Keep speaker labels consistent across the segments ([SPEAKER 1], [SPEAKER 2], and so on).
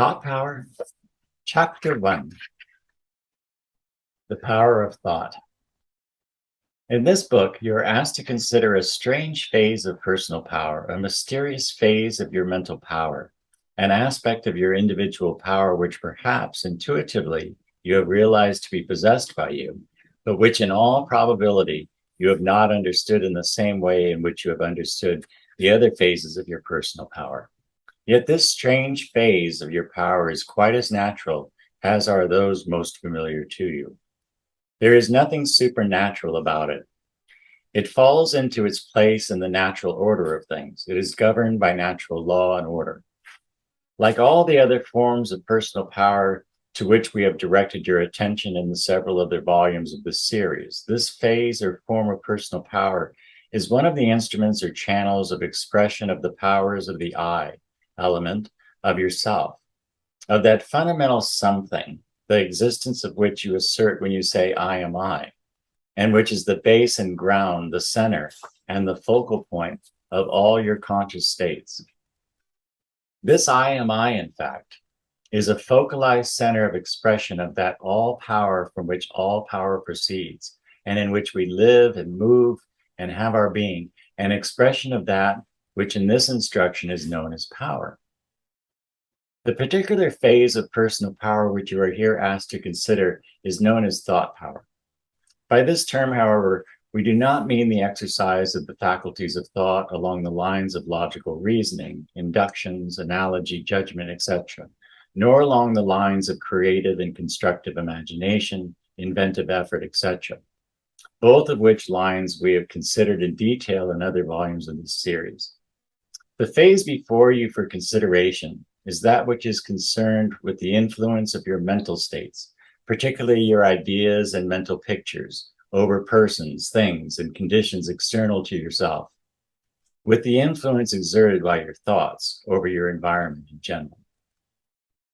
[SPEAKER 1] Thought Power, Chapter 1, The Power of Thought. In this book, you are asked to consider a strange phase of personal power, a mysterious phase of your mental power, an aspect of your individual power which perhaps intuitively you have realized to be possessed by you, but which in all probability you have not understood in the same way in which you have understood the other phases of your personal power. Yet this strange phase of your power is quite as natural as are those most familiar to you. There is nothing supernatural about it. It falls into its place in the natural order of things. It is governed by natural law and order. Like all the other forms of personal power to which we have directed your attention in the several other volumes of this series, this phase or form of personal power is one of the instruments or channels of expression of the powers of the I element of yourself, of that fundamental something, the existence of which you assert when you say, I am I, and which is the base and ground, the center, and the focal point of all your conscious states. This I am I, in fact, is a focalized center of expression of that all power from which all power proceeds, and in which we live and move and have our being, an expression of that which in this instruction is known as power. The particular phase of personal power which you are here asked to consider is known as thought power. By this term, however, we do not mean the exercise of the faculties of thought along the lines of logical reasoning, inductions, analogy, judgment, etc., nor along the lines of creative and constructive imagination, inventive effort, etc., both of which lines we have considered in detail in other volumes of this series. The phase before you for consideration is that which is concerned with the influence of your mental states, particularly your ideas and mental pictures over persons, things, and conditions external to yourself, with the influence exerted by your thoughts over your environment in general.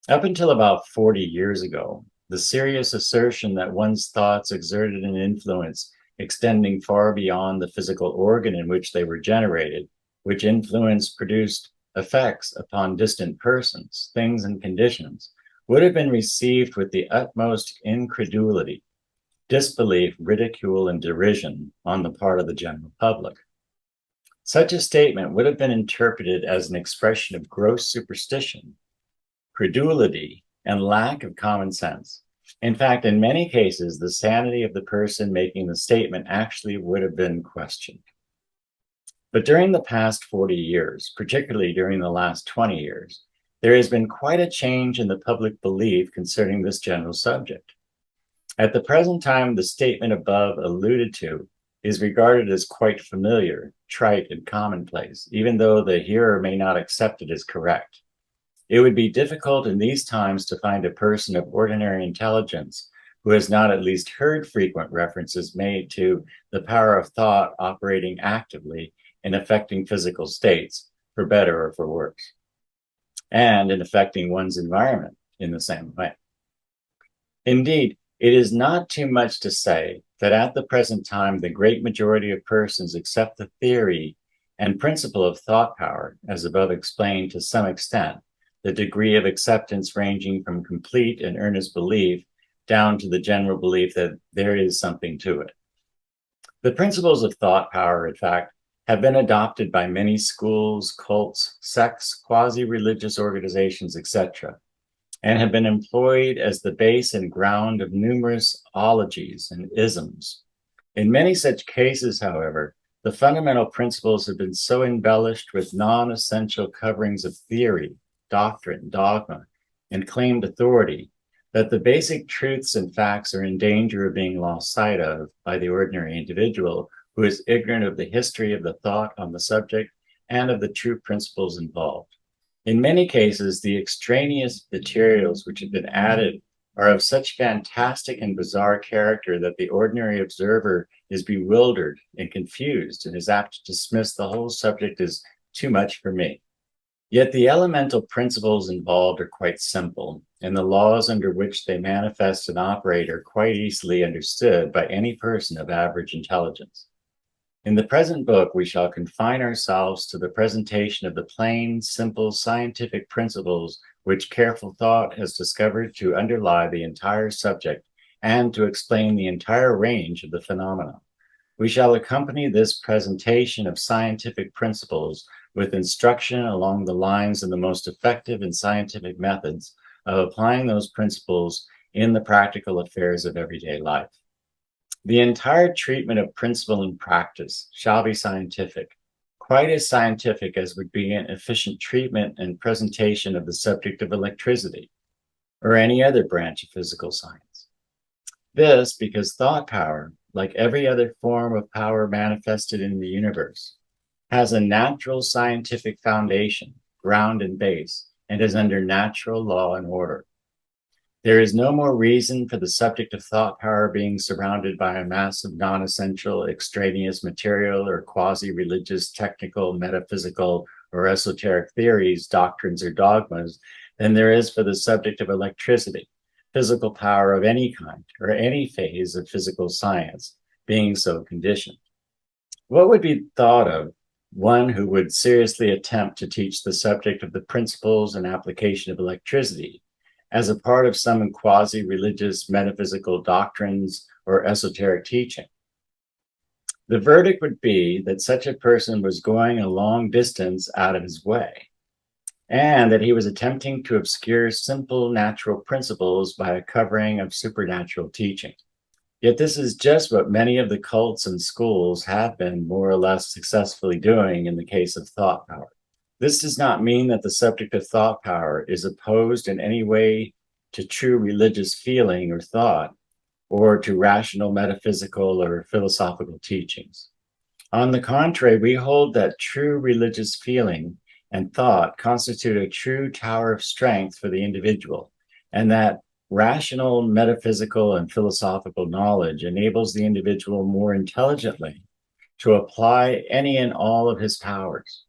[SPEAKER 1] Up until about 40 years ago, the serious assertion that one's thoughts exerted an influence extending far beyond the physical organ in which they were generated, which influence produced effects upon distant persons, things, and conditions, would have been received with the utmost incredulity, disbelief, ridicule, and derision on the part of the general public. Such a statement would have been interpreted as an expression of gross superstition, credulity, and lack of common sense. In fact, in many cases, the sanity of the person making the statement actually would have been questioned. But during the past 40 years, particularly during the last 20 years, there has been quite a change in the public belief concerning this general subject. At the present time, the statement above alluded to is regarded as quite familiar, trite, and commonplace, even though the hearer may not accept it as correct. It would be difficult in these times to find a person of ordinary intelligence who has not at least heard frequent references made to the power of thought operating actively in affecting physical states, for better or for worse, and in affecting one's environment in the same way. Indeed, it is not too much to say that at the present time, the great majority of persons accept the theory and principle of thought power, as above explained, to some extent, the degree of acceptance ranging from complete and earnest belief down to the general belief that there is something to it. The principles of thought power, in fact, have been adopted by many schools, cults, sects, quasi-religious organizations, etc., and have been employed as the base and ground of numerous ologies and isms. In many such cases, however, the fundamental principles have been so embellished with non-essential coverings of theory, doctrine, dogma, and claimed authority that the basic truths and facts are in danger of being lost sight of by the ordinary individual who is ignorant of the history of the thought on the subject and of the true principles involved. In many cases, the extraneous materials which have been added are of such fantastic and bizarre character that the ordinary observer is bewildered and confused and is apt to dismiss the whole subject as too much for me. Yet the elemental principles involved are quite simple, and the laws under which they manifest and operate are quite easily understood by any person of average intelligence. In the present book, we shall confine ourselves to the presentation of the plain, simple, scientific principles which careful thought has discovered to underlie the entire subject and to explain the entire range of the phenomena. We shall accompany this presentation of scientific principles with instruction along the lines of the most effective and scientific methods of applying those principles in the practical affairs of everyday life. The entire treatment of principle and practice shall be scientific, quite as scientific as would be an efficient treatment and presentation of the subject of electricity or any other branch of physical science. This because thought power, like every other form of power manifested in the universe, has a natural scientific foundation, ground and base, and is under natural law and order. There is no more reason for the subject of thought power being surrounded by a mass of non-essential, extraneous material or quasi-religious, technical, metaphysical, or esoteric theories, doctrines, or dogmas than there is for the subject of electricity, physical power of any kind, or any phase of physical science, being so conditioned. What would be thought of one who would seriously attempt to teach the subject of the principles and application of electricity as a part of some quasi-religious metaphysical doctrines or esoteric teaching? The verdict would be that such a person was going a long distance out of his way, and that he was attempting to obscure simple natural principles by a covering of supernatural teaching. Yet this is just what many of the cults and schools have been more or less successfully doing in the case of thought power. This does not mean that the subject of thought power is opposed in any way to true religious feeling or thought, or to rational metaphysical or philosophical teachings. On the contrary, we hold that true religious feeling and thought constitute a true tower of strength for the individual, and that rational, metaphysical, and philosophical knowledge enables the individual more intelligently to apply any and all of his powers.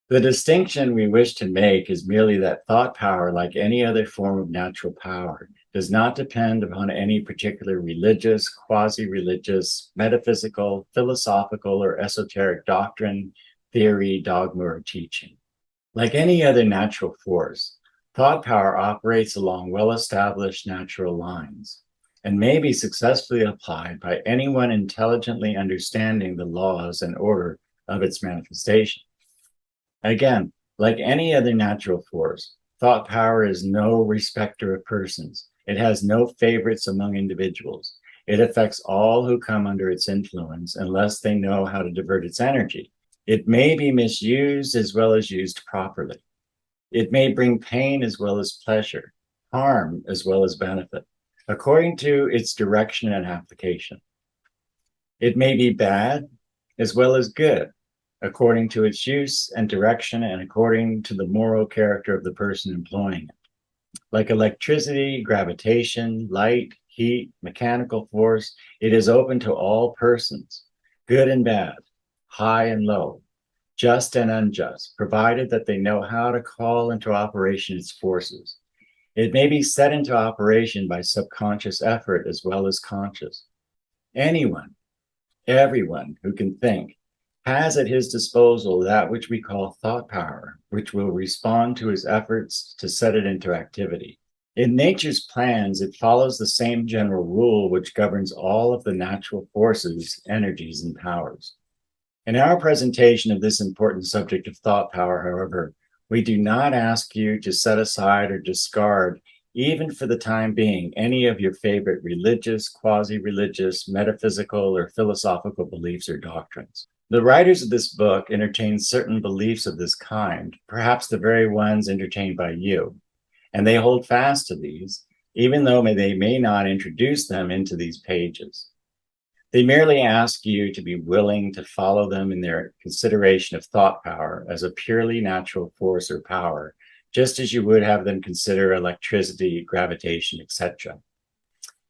[SPEAKER 1] The distinction we wish to make is merely that thought power, like any other form of natural power, does not depend upon any particular religious, quasi-religious, metaphysical, philosophical, or esoteric doctrine, theory, dogma, or teaching. Like any other natural force, thought power operates along well-established natural lines and may be successfully applied by anyone intelligently understanding the laws and order of its manifestation. Again, like any other natural force, thought power is no respecter of persons. It has no favorites among individuals. It affects all who come under its influence unless they know how to divert its energy. It may be misused as well as used properly. It may bring pain as well as pleasure, harm as well as benefit, according to its direction and application. It may be bad as well as good, according to its use and direction and according to the moral character of the person employing it. Like electricity, gravitation, light, heat, mechanical force, it is open to all persons, good and bad, high and low, just and unjust, provided that they know how to call into operation its forces. It may be set into operation by subconscious effort as well as conscious. Anyone, everyone who can think, has at his disposal that which we call thought power, which will respond to his efforts to set it into activity. In nature's plans, it follows the same general rule which governs all of the natural forces, energies, and powers. In our presentation of this important subject of thought power, however, we do not ask you to set aside or discard, even for the time being, any of your favorite religious, quasi-religious, metaphysical, or philosophical beliefs or doctrines. The writers of this book entertain certain beliefs of this kind, perhaps the very ones entertained by you, and they hold fast to these, even though they may not introduce them into these pages. They merely ask you to be willing to follow them in their consideration of thought power as a purely natural force or power, just as you would have them consider electricity, gravitation, etc.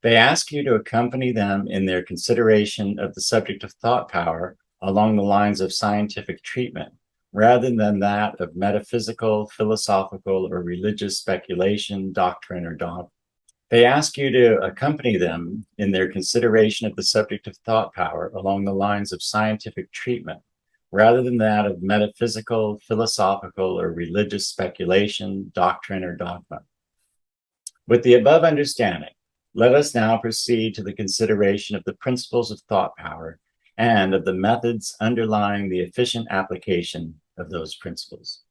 [SPEAKER 1] They ask you to accompany them in their consideration of the subject of thought power along the lines of scientific treatment, rather than that of metaphysical, philosophical, or religious speculation, doctrine, or dogma. They ask you to accompany them in their consideration of the subject of thought power along the lines of scientific treatment, rather than that of metaphysical, philosophical, or religious speculation, doctrine, or dogma. With the above understanding, let us now proceed to the consideration of the principles of thought power and of the methods underlying the efficient application of those principles.